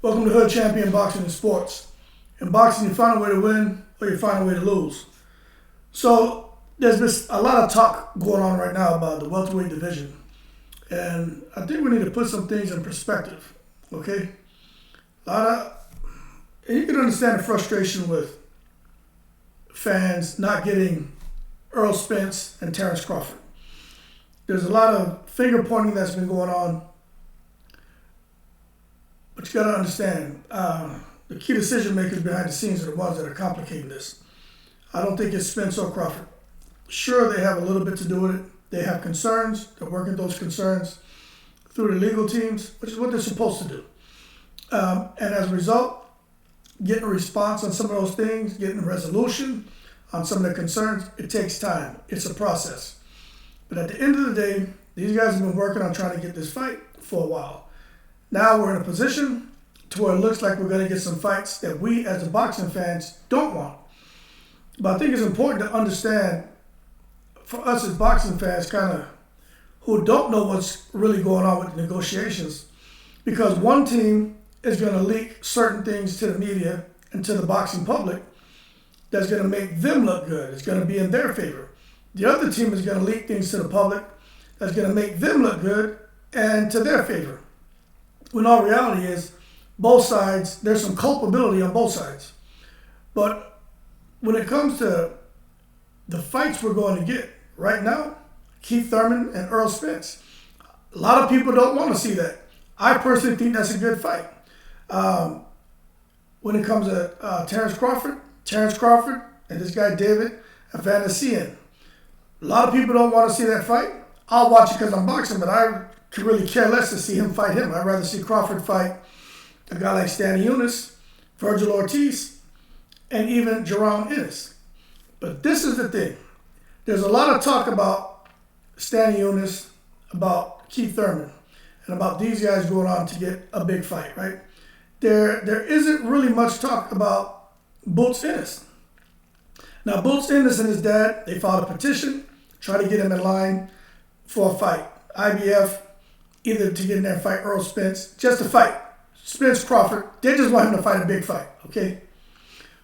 Welcome to Hood Champion Boxing and Sports. In boxing, you find a way to win or you find a way to lose. So there's been a lot of talk going on right now about the welterweight division. And I think we need to put some things in perspective, okay? And you can understand the frustration with fans not getting Errol Spence and Terrence Crawford. There's a lot of finger pointing that's been going on. But you got to understand, the key decision makers behind the scenes are the ones that are complicating this. I don't think it's Spence or Crawford. Sure, they have a little bit to do with it. They have concerns. They're working those concerns through the legal teams, which is what they're supposed to do. And as a result, getting a response on some of those things, getting a resolution on some of their concerns, it takes time. It's a process. But at the end of the day, these guys have been working on trying to get this fight for a while. Now we're in a position to where it looks like we're going to get some fights that we as the boxing fans don't want. But I think it's important to understand for us as boxing fans who don't know what's really going on with the negotiations, because one team is going to leak certain things to the media and to the boxing public that's going to make them look good. It's going to be in their favor. The other team is going to leak things to the public that's going to make them look good and to their favor. When all reality is, both sides, there's some culpability on both sides. But when it comes to the fights we're going to get right now, Keith Thurman and Errol Spence, a lot of people don't want to see that. I personally think that's a good fight. When it comes to Terrence Crawford and this guy David Afanasian, a lot of people don't want to see that fight. I'll watch it because I'm boxing, but I could really care less to see him fight him. I'd rather see Crawford fight a guy like Stanley Eunice, Virgil Ortiz, and even Jaron Ennis. But this is the thing. There's a lot of talk about Stanley Eunice, about Keith Thurman, and about these guys going on to get a big fight, right? There isn't really much talk about Boots Ennis. Now, Boots Ennis and his dad, they filed a petition, try to get him in line for a fight. IBF, either to get in there and fight Errol Spence, just to fight Spence Crawford. They just want him to fight a big fight, okay?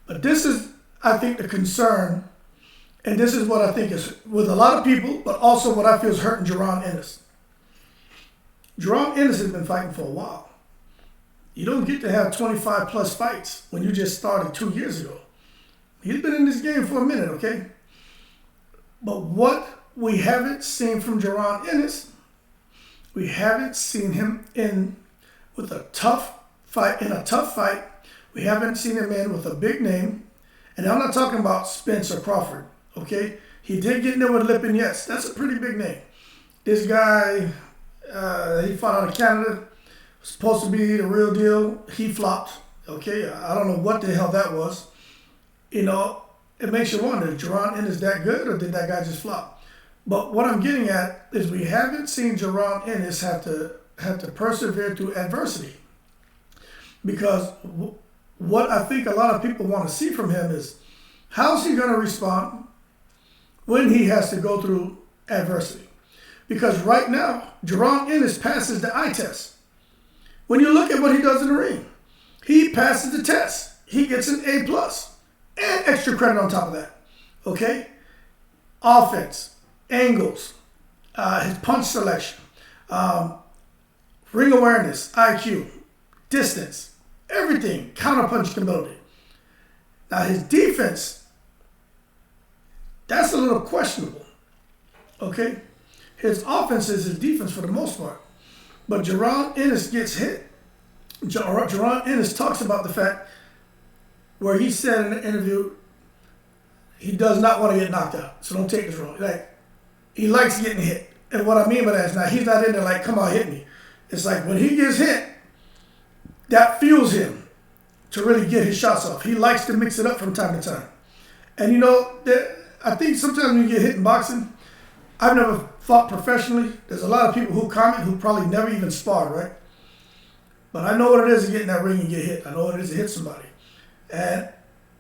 But this is, I think, the concern, and this is what I think is with a lot of people, but also what I feel is hurting Jaron Ennis. Jaron Ennis has been fighting for a while. You don't get to have 25 plus fights when you just started 2 years ago. He's been in this game for a minute, okay? But what we haven't seen from Jaron Ennis, we haven't seen him in with a tough fight. We haven't seen him in with a big name. And I'm not talking about Spence or Crawford, okay? He did get in there with Lipin, yes. That's a pretty big name. This guy, he fought out of Canada, was supposed to be the real deal. He flopped, okay? I don't know what the hell that was. You know, it makes you wonder, is Jaron Ennis that good or did that guy just flop? But what I'm getting at is we haven't seen Jaron Ennis have to persevere through adversity. Because what I think a lot of people want to see from him is how's he going to respond when he has to go through adversity? Because right now, Jaron Ennis passes the eye test. When you look at what he does in the ring, he passes the test. He gets an A+, and extra credit on top of that, okay? Offense, angles, his punch selection, ring awareness, IQ, distance, everything, counterpunching ability. Now his defense, that's a little questionable, okay? His offense is his defense for the most part. But Jaron Ennis gets hit. Jaron Ennis talks about the fact where he said in an interview, he does not want to get knocked out. So don't take this wrong. Like, he likes getting hit. And what I mean by that is now he's not in there like, come on, hit me. It's like when he gets hit, that fuels him to really get his shots off. He likes to mix it up from time to time. And you know, I think sometimes when you get hit in boxing, I've never fought professionally. There's a lot of people who comment who probably never even sparred, right? But I know what it is to get in that ring and get hit. I know what it is to hit somebody. And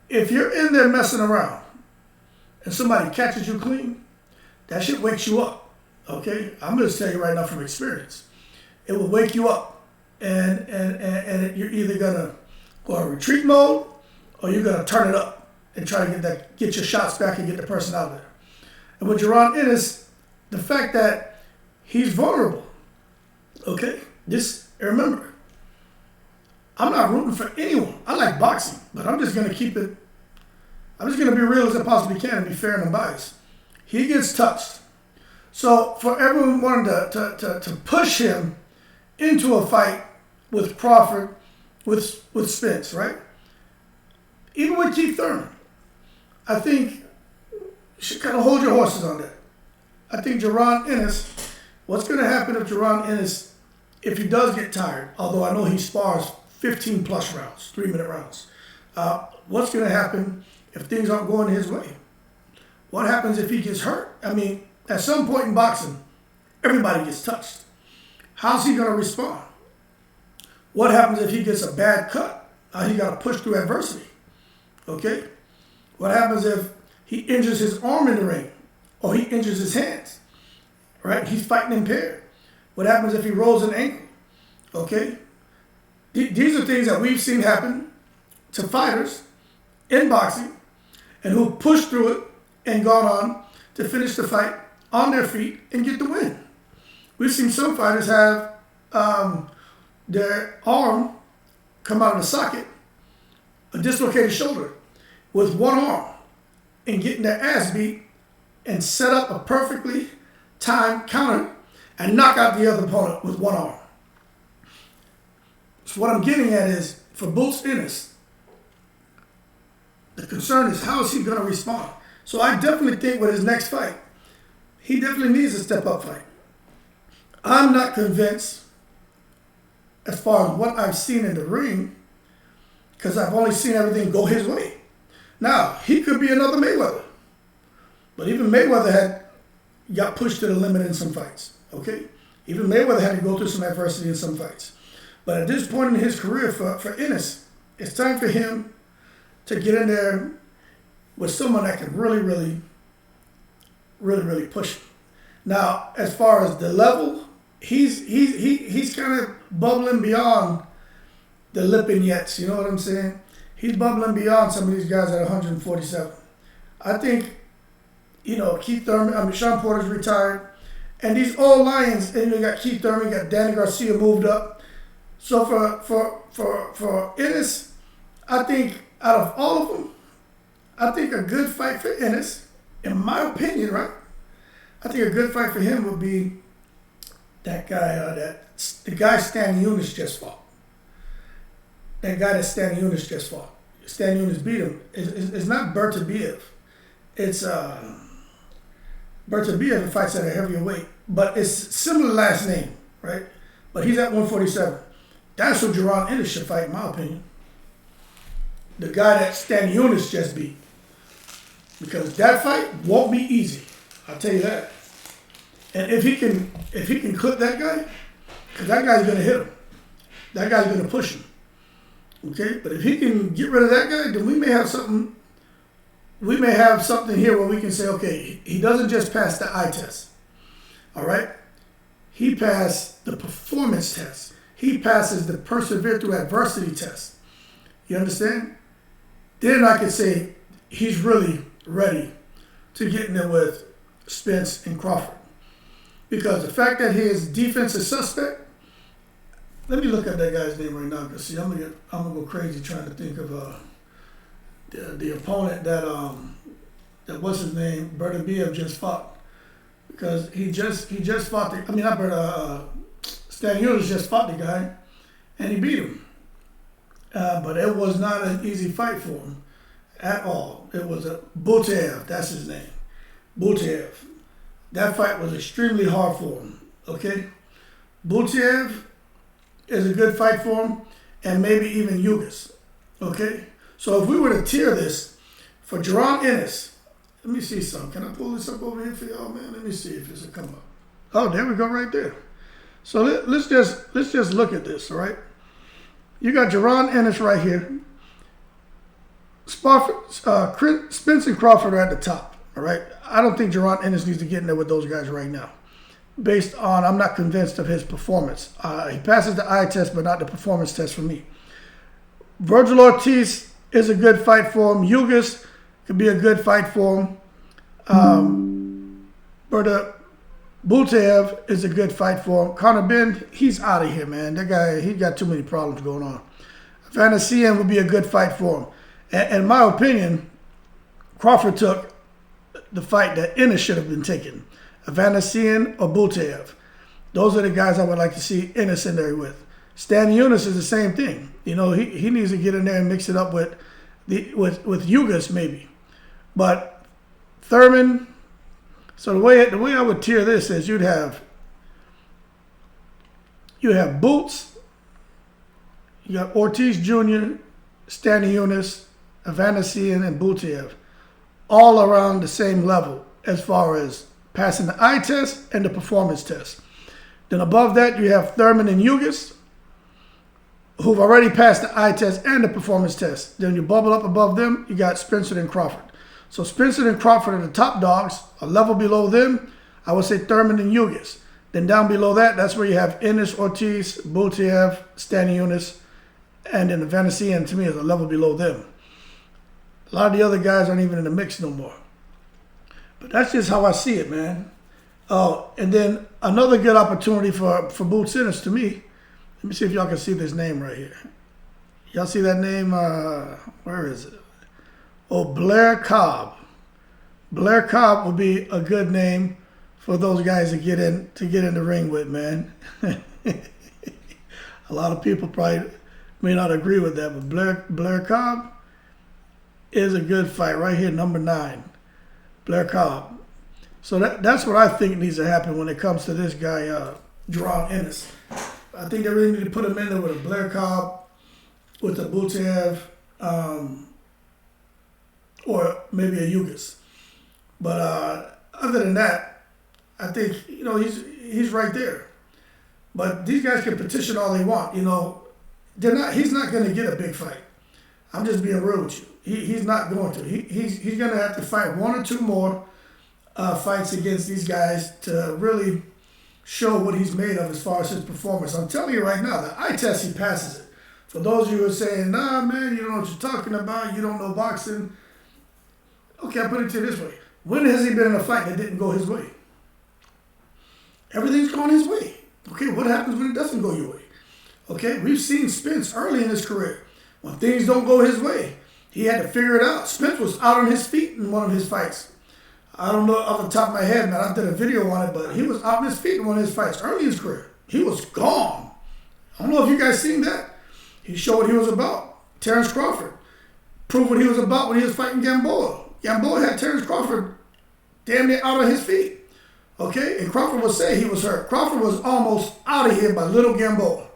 if you're in there messing around and somebody catches you clean, that shit wakes you up, okay? I'm going to tell you right now from experience. It will wake you up. and you're either gonna go in retreat mode or you're gonna turn it up and try to get your shots back and get the person out of there. And with Jaron Ennis, the fact that he's vulnerable, okay? Remember, I'm not rooting for anyone. I like boxing, but I'm just gonna be real as I possibly can and be fair and unbiased. He gets touched. So for everyone wanting to push him into a fight with Crawford, with Spence, right? Even with Keith Thurman, I think you should kind of hold your horses on that. I think Jaron Ennis, what's going to happen if Jaron Ennis, if he does get tired, although I know he spars 15 plus rounds, 3-minute rounds, what's going to happen if things aren't going his way? What happens if he gets hurt? I mean, at some point in boxing, everybody gets touched. How's he going to respond? What happens if he gets a bad cut? He got to push through adversity. Okay? What happens if he injures his arm in the ring or he injures his hands? Right? He's fighting impaired. What happens if he rolls an ankle? Okay? These are things that we've seen happen to fighters in boxing and who pushed through it and gone on to finish the fight on their feet and get the win. We've seen some fighters have their arm come out of the socket, a dislocated shoulder, with one arm and getting their ass beat and set up a perfectly timed counter and knock out the other opponent with one arm. So what I'm getting at is, for Boots Ennis, the concern is how is he going to respond? So I definitely think with his next fight, he definitely needs a step-up fight. I'm not convinced as far as what I've seen in the ring, because I've only seen everything go his way. Now, he could be another Mayweather. But even Mayweather got pushed to the limit in some fights, okay? Even Mayweather had to go through some adversity in some fights. But at this point in his career for Ennis, it's time for him to get in there with someone that can really push him. Now, as far as the level, he's kind of bubbling beyond the Lipinets, you know what I'm saying? He's bubbling beyond some of these guys at 147. I think, Keith Thurman, Sean Porter's retired, and these old lions, and you got Keith Thurman, you got Danny Garcia moved up. So for Ennis, I think out of all of them, I think a good fight for Ennis, in my opinion, right? I think a good fight for him would be that guy, the guy Stan Eunice just fought. That guy that Stan Eunice just fought. Stan Eunice beat him. It's not Bertabiev. It's Bertabiev fights at a heavier weight, but it's similar last name, right? But he's at 147. That's who Jaron Ennis should fight, in my opinion. The guy that Stan Eunice just beat. Because that fight won't be easy. I'll tell you that. And if he can clip that guy, because that guy's gonna hit him. That guy's gonna push him. Okay? But if he can get rid of that guy, then we may have something here where we can say, okay, he doesn't just pass the eye test. All right? He passed the performance test. He passes the persevere through adversity test. You understand? Then I could say he's really ready to get in there with Spence and Crawford. Because the fact that his defense is suspect, let me look at that guy's name right now, because see, I'm gonna go crazy trying to think of the opponent that what's his name, Bertabiev just fought. Because he just fought Stan Eunice just fought the guy, and he beat him. But it was not an easy fight for him at all. It was Butiev, that's his name. Butiev. That fight was extremely hard for him, okay? Butiev is a good fight for him, and maybe even Yugas, okay? So if we were to tier this, for Jaron Ennis, let me see something. Can I pull this up over here for y'all, man? Let me see if this will come up. Oh, there we go right there. So let's just look at this, all right? You got Jaron Ennis right here. Spence and Crawford are at the top, all right? I don't think Jaron Ennis needs to get in there with those guys right now. based on I'm not convinced of his performance. He passes the eye test, but not the performance test for me. Virgil Ortiz is a good fight for him. Yugas could be a good fight for him. Berta Bultaev is a good fight for him. Conor Ben, he's out of here, man. That guy, he got too many problems going on. Vanessian would be a good fight for him. And in my opinion, Crawford took the fight that Ennis should have been taking. Vanessian or Bultaev. Those are the guys I would like to see Ennis in there with. Stan Yunis is the same thing. You know, he needs to get in there and mix it up with Yugas maybe. But Thurman, so the way I would tier this is you have Boots, you got Ortiz Jr., Stan Yunis, Vanessian, and Bultaev, all around the same level as far as passing the eye test and the performance test. Then above that, you have Thurman and Yugas, who've already passed the eye test and the performance test. Then you bubble up above them, you got Spencer and Crawford. So Spencer and Crawford are the top dogs. A level below them, I would say Thurman and Yugas. Then down below that, that's where you have Ennis, Ortiz, Bultaev, Stan Yunis, and then the Vanessian, to me, is a level below them. A lot of the other guys aren't even in the mix no more. But that's just how I see it, man. Oh, and then another good opportunity for Boots Ennis to me. Let me see if y'all can see this name right here. Y'all see that name? Where is it? Oh, Blair Cobb. Blair Cobb would be a good name for those guys to get in the ring with, man. A lot of people probably may not agree with that, but Blair Cobb is a good fight right here, number 9. Blair Cobb. So that's what I think needs to happen when it comes to this guy, Jaron Ennis. I think they really need to put him in there with a Blair Cobb, with a Bultaev, or maybe a Yugas. But other than that, I think, you know, he's right there. But these guys can petition all they want. You know, he's not going to get a big fight. I'm just being real with you. He's not going to. He's going to have to fight 1 or 2 more fights against these guys to really show what he's made of as far as his performance. I'm telling you right now, the eye test, he passes it. For those of you who are saying, nah, man, you don't know what you're talking about, you don't know boxing. Okay, I'll put it to you this way. When has he been in a fight that didn't go his way? Everything's going his way. Okay, what happens when it doesn't go your way? Okay, we've seen Spence early in his career. When things don't go his way, he had to figure it out. Spence was out on his feet in one of his fights. I don't know off the top of my head, man. I did a video on it, but he was out on his feet in one of his fights early in his career. He was gone. I don't know if you guys seen that. He showed what he was about. Terrence Crawford proved what he was about when he was fighting Gamboa. Gamboa had Terrence Crawford damn near out on his feet. Okay? And Crawford would say he was hurt. Crawford was almost out of here by little Gamboa.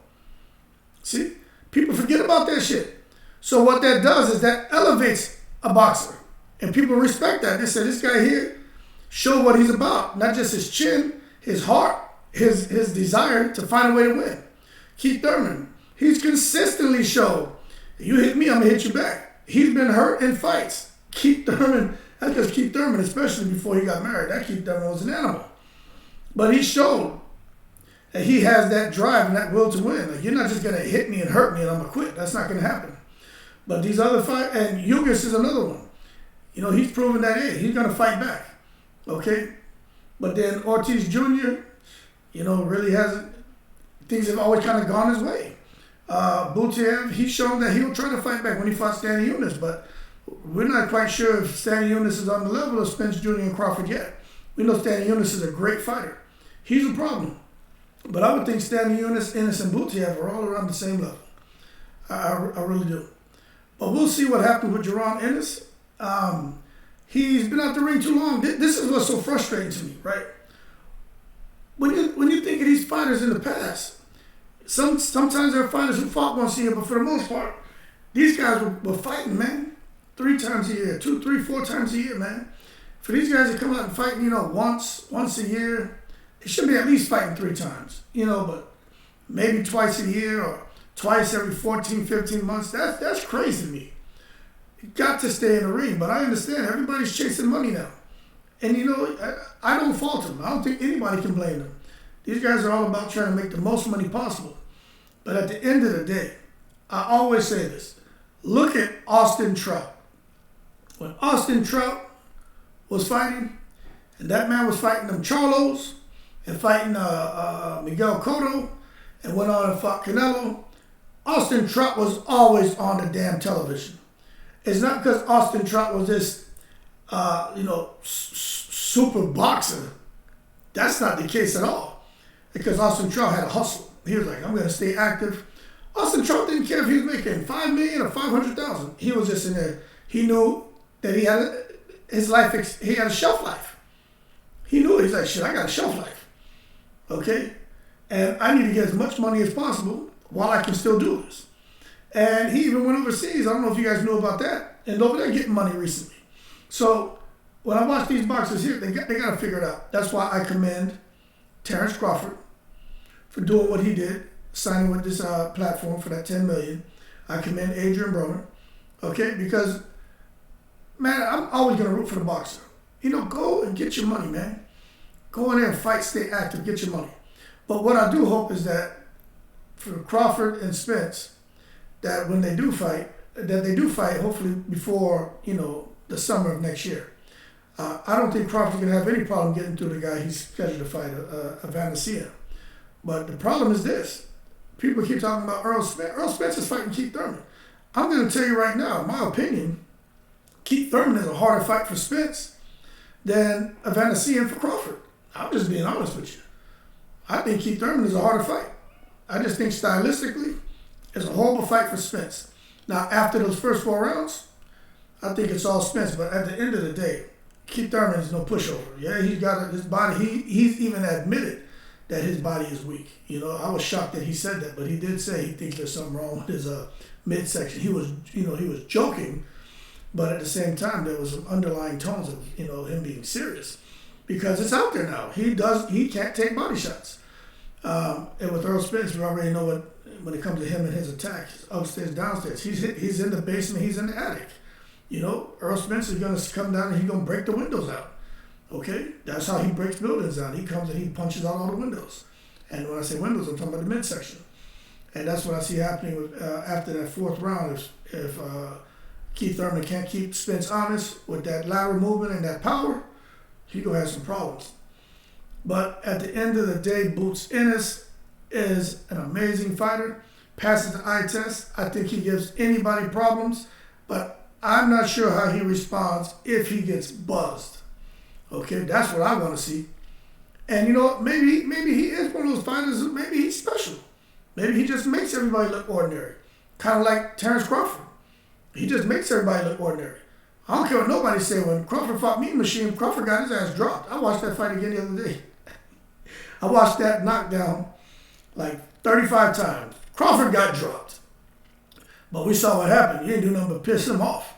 See? People forget about that shit. So what that does is that elevates a boxer. And people respect that. They say, this guy here showed what he's about. Not just his chin, his heart, his desire to find a way to win. Keith Thurman, he's consistently showed, you hit me, I'm going to hit you back. He's been hurt in fights. Keith Thurman, that's because Keith Thurman, especially before he got married, that Keith Thurman was an animal. But he showed that he has that drive and that will to win. Like, you're not just going to hit me and hurt me and I'm going to quit. That's not going to happen. But these other fights, and Yugas is another one. You know, he's proven that, hey, he's going to fight back. Okay? But then Ortiz Jr., you know, really hasn't, things have always kind of gone his way. Bultaev, he's shown that he'll try to fight back when he fought Stan Yunis, but we're not quite sure if Stan Yunis is on the level of Spence Jr. and Crawford yet. We know Stan Yunis is a great fighter. He's a problem. But I would think Stan Yunis, Ennis, and Bultaev are all around the same level. I really do. But we'll see what happens with Jaron Ennis. He's been out the ring too long. This is what's so frustrating to me, right? When you think of these fighters in the past, sometimes there are fighters who fought once a year, but for the most part, these guys were fighting, man, 3 times a year, 2, 3, 4 times a year, man. For these guys to come out and fight, you know, once a year, they should be at least fighting 3 times, you know, but maybe twice a year or twice every 14, 15 months. That's crazy to me. You got to stay in the ring, but I understand everybody's chasing money now. And, you know, I don't fault them. I don't think anybody can blame them. These guys are all about trying to make the most money possible. But at the end of the day, I always say this. Look at Austin Trout. When Austin Trout was fighting, and that man was fighting them Charlos, and fighting Miguel Cotto, and went on and fought Canelo, Austin Trout was always on the damn television. It's not because Austin Trout was this, super boxer. That's not the case at all. Because Austin Trout had a hustle. He was like, I'm going to stay active. Austin Trout didn't care if he was making $5 million or $500,000. He was just in there. He knew that he had he had a shelf life. He knew it. He's like, shit, I got a shelf life. Okay? And I need to get as much money as possible while I can still do this. And he even went overseas. I don't know if you guys knew about that. And over there getting money recently. So when I watch these boxers here, they got to figure it out. That's why I commend Terrence Crawford for doing what he did, signing with this platform for that $10 million. I commend Adrian Broner, okay? Because, man, I'm always going to root for the boxer. Go and get your money, man. Go in there and fight, stay active, get your money. But what I do hope is that for Crawford and Spence, that when they do fight, hopefully before, the summer of next year. I don't think Crawford's going to have any problem getting to the guy he's scheduled to fight, Evander. But the problem is this. People keep talking about Earl Spence. Earl Spence is fighting Keith Thurman. I'm going to tell you right now, in my opinion, Keith Thurman is a harder fight for Spence than Evander for Crawford. I'm just being honest with you. I think Keith Thurman is a harder fight. I just think stylistically, it's a horrible fight for Spence. Now, after those first 4 rounds, I think it's all Spence. But at the end of the day, Keith Thurman is no pushover. Yeah, he's got his body. He's even admitted that his body is weak. I was shocked that he said that, but he did say he thinks there's something wrong with his midsection. He was joking, but at the same time there was some underlying tones of him being serious, because it's out there now. He can't take body shots. And with Earl Spence, we already know what when it comes to him and his attack, upstairs, downstairs. He's in the basement. He's in the attic. Earl Spence is gonna come down and he's gonna break the windows out. Okay, that's how he breaks buildings down. He comes and he punches out all the windows. And when I say windows, I'm talking about the midsection. And that's what I see happening with, after that 4th round. If Keith Thurman can't keep Spence honest with that lateral movement and that power, he gonna have some problems. But at the end of the day, Boots Ennis is an amazing fighter, passes the eye test. I think he gives anybody problems, but I'm not sure how he responds if he gets buzzed. Okay, that's what I want to see. And maybe he is one of those fighters. Maybe he's special. Maybe he just makes everybody look ordinary, kind of like Terrence Crawford. He just makes everybody look ordinary. I don't care what nobody say. When Crawford fought Mean Machine, Crawford got his ass dropped. I watched that fight again the other day. I watched that knockdown like 35 times. Crawford got dropped. But we saw what happened. He didn't do nothing but piss him off.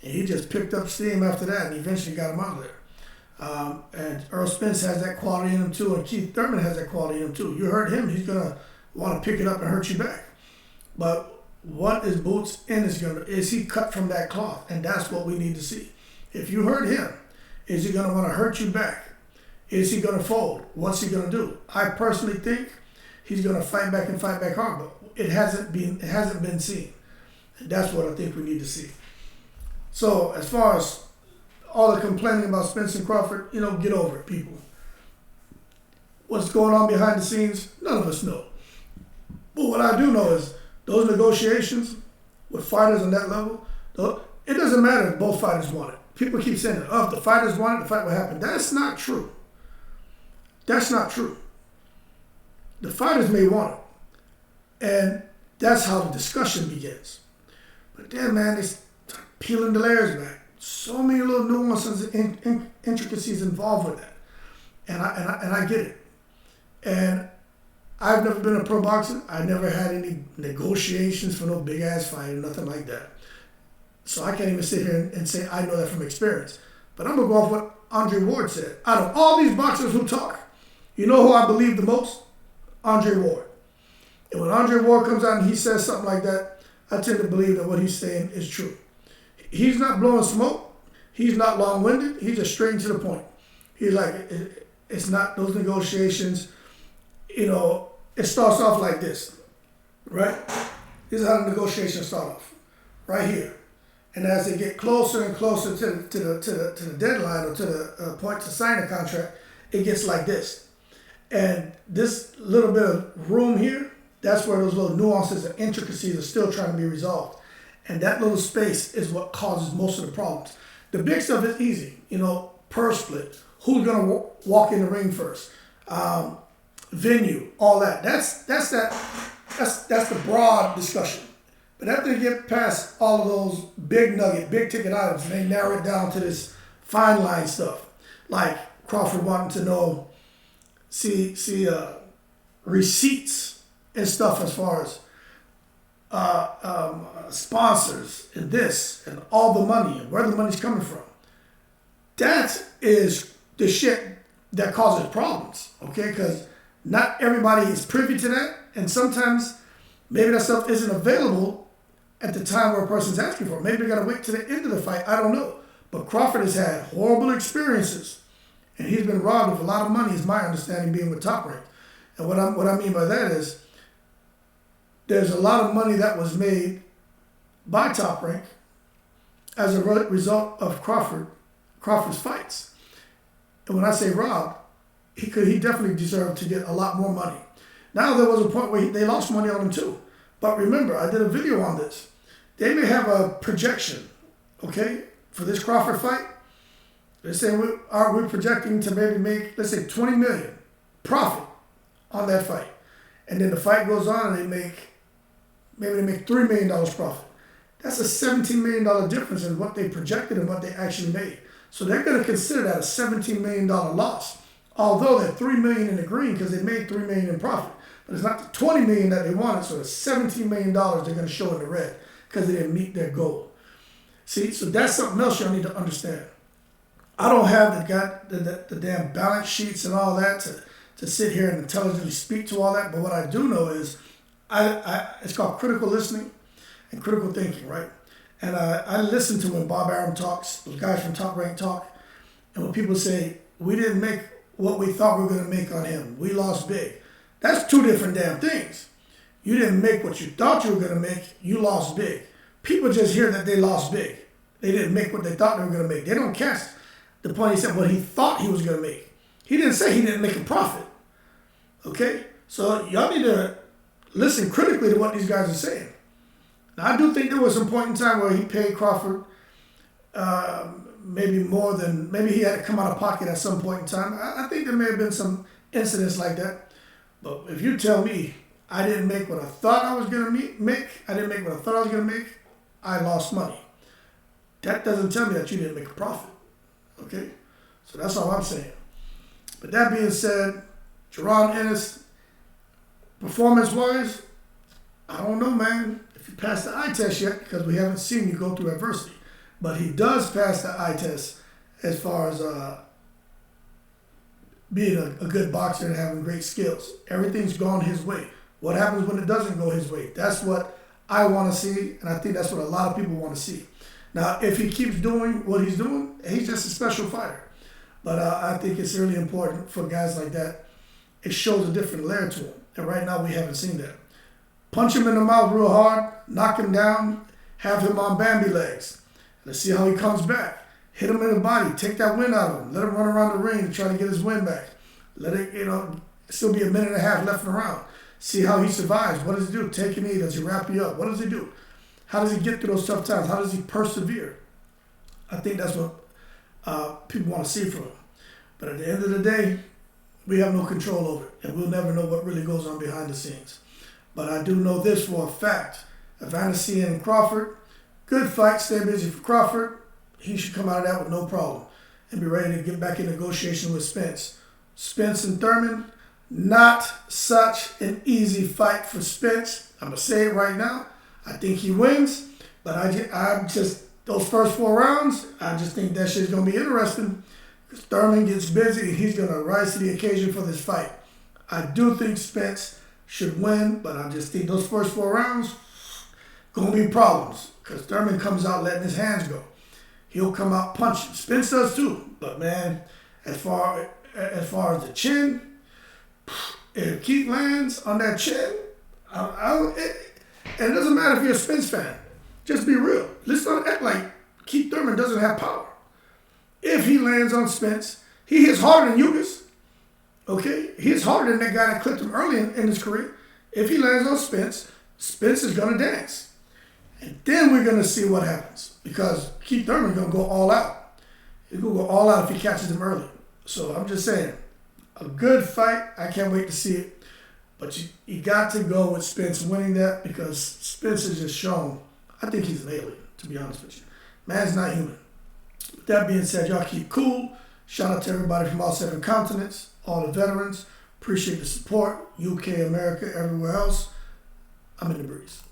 And he just picked up steam after that and eventually got him out of there. And Earl Spence has that quality in him too, and Keith Thurman has that quality in him too. You heard him, he's going to want to pick it up and hurt you back. But what is Boots Ennis going to do? Is he cut from that cloth? And that's what we need to see. If you hurt him, is he going to want to hurt you back? Is he going to fold? What's he going to do? I personally think he's going to fight back and fight back hard, but it hasn't been seen. And that's what I think we need to see. So as far as all the complaining about Spence and Crawford, get over it, people. What's going on behind the scenes, none of us know. But what I do know is those negotiations with fighters on that level, it doesn't matter if both fighters want it. People keep saying, if the fighters want it, the fight will happen. That's not true. That's not true. The fighters may want it. And that's how the discussion begins. But then, man, it's peeling the layers back. So many little nuances and intricacies involved with that. And I get it. And I've never been a pro boxer. I never had any negotiations for no big ass fight or nothing like that. So I can't even sit here and say I know that from experience. But I'm going to go off what Andre Ward said. Out of all these boxers who talk, you know who I believe the most? Andre Ward. And when Andre Ward comes out and he says something like that, I tend to believe that what he's saying is true. He's not blowing smoke. He's not long-winded. He's just straight to the point. He's like, it's not those negotiations. it starts off like this, right? This is how the negotiations start off, right here. And as they get closer and closer to the deadline or to the point to sign the contract, it gets like this. And this little bit of room here, that's where those little nuances and intricacies are still trying to be resolved. And that little space is what causes most of the problems. The big stuff is easy, purse split, who's gonna walk in the ring first, venue, all that. That's the broad discussion. But after they get past all of those big ticket items, and they narrow it down to this fine line stuff, like Crawford wanting to know, see receipts and stuff as far as sponsors and this and all the money and where the money's coming from. That is the shit that causes problems, okay? Because not everybody is privy to that, and sometimes maybe that stuff isn't available at the time where a person's asking for it. Maybe they gotta wait to the end of the fight. I don't know. But Crawford has had horrible experiences, and he's been robbed of a lot of money, is my understanding, being with Top Rank. And what I mean by that is, there's a lot of money that was made by Top Rank as a result of Crawford's fights. And when I say robbed, he definitely deserved to get a lot more money. Now there was a point where they lost money on him too. But remember, I did a video on this. They may have a projection, okay, for this Crawford fight. They say we're projecting to maybe make, let's say, $20 million profit on that fight. And then the fight goes on and they make $3 million profit. That's a $17 million difference in what they projected and what they actually made. So they're going to consider that a $17 million loss. Although they're $3 million in the green because they made $3 million in profit. But it's not the $20 million that they wanted, so the $17 million they're going to show in the red because they didn't meet their goal. See, so that's something else y'all need to understand. I don't have the damn balance sheets and all that to sit here and intelligently speak to all that, but what I do know is it's called critical listening and critical thinking, right? And I listen to when Bob Arum talks, those guys from Top Rank talk, and when people say, we didn't make what we thought we were going to make on him, we lost big. That's two different damn things. You didn't make what you thought you were going to make, you lost big. People just hear that they lost big. They didn't make what they thought they were going to make. They don't catch the point he said what he thought he was going to make. He didn't say he didn't make a profit. Okay? So y'all need to listen critically to what these guys are saying. Now, I do think there was some point in time where he paid Crawford maybe he had to come out of pocket at some point in time. I think there may have been some incidents like that. But if you tell me I didn't make what I thought I was going to make, I didn't make what I thought I was going to make, I lost money. That doesn't tell me that you didn't make a profit. Okay? So that's all I'm saying. But that being said, Jaron Ennis, performance-wise, I don't know, man, if you passed the eye test yet, because we haven't seen you go through adversity. But he does pass the eye test as far as being a good boxer and having great skills. Everything's gone his way. What happens when it doesn't go his way? That's what I want to see, and I think that's what a lot of people want to see. Now, if he keeps doing what he's doing, he's just a special fighter. But I think it's really important for guys like that. It shows a different layer to him, and right now we haven't seen that. Punch him in the mouth real hard, knock him down, have him on Bambi legs. Let's see how he comes back. Hit him in the body, take that wind out of him. Let him run around the ring and try to get his wind back. Let it, still be a minute and a half left in the round. See how he survives. What does he do? Take a knee. Does he wrap you up? What does he do? How does he get through those tough times? How does he persevere? I think that's what people want to see from him. But at the end of the day, we have no control over it, and we'll never know what really goes on behind the scenes. But I do know this for a fact. Evander and Crawford, good fight. Stay busy for Crawford. He should come out of that with no problem and be ready to get back in negotiation with Spence. Spence and Thurman, not such an easy fight for Spence. I'm going to say it right now. I think he wins, but I just those first 4 rounds, I just think that shit's going to be interesting because Thurman gets busy and he's going to rise to the occasion for this fight. I do think Spence should win, but I just think those first 4 rounds going to be problems because Thurman comes out letting his hands go. He'll come out punching. Spence does too, but man, as far as the chin, If Keith lands on that chin, and it doesn't matter if you're a Spence fan. Just be real. Let's not act like Keith Thurman doesn't have power. If he lands on Spence, he hits harder than Ugas. Okay? He hits harder than that guy that clipped him early in his career. If he lands on Spence, Spence is going to dance. And then we're going to see what happens. Because Keith Thurman's going to go all out. He's going to go all out if he catches him early. So I'm just saying, a good fight. I can't wait to see it. But you got to go with Spence winning that because Spence has just shown, I think he's an alien, to be honest with you. Man's not human. With that being said, y'all keep cool. Shout out to everybody from all 7 continents, all the veterans. Appreciate the support. UK, America, everywhere else. I'm in the breeze.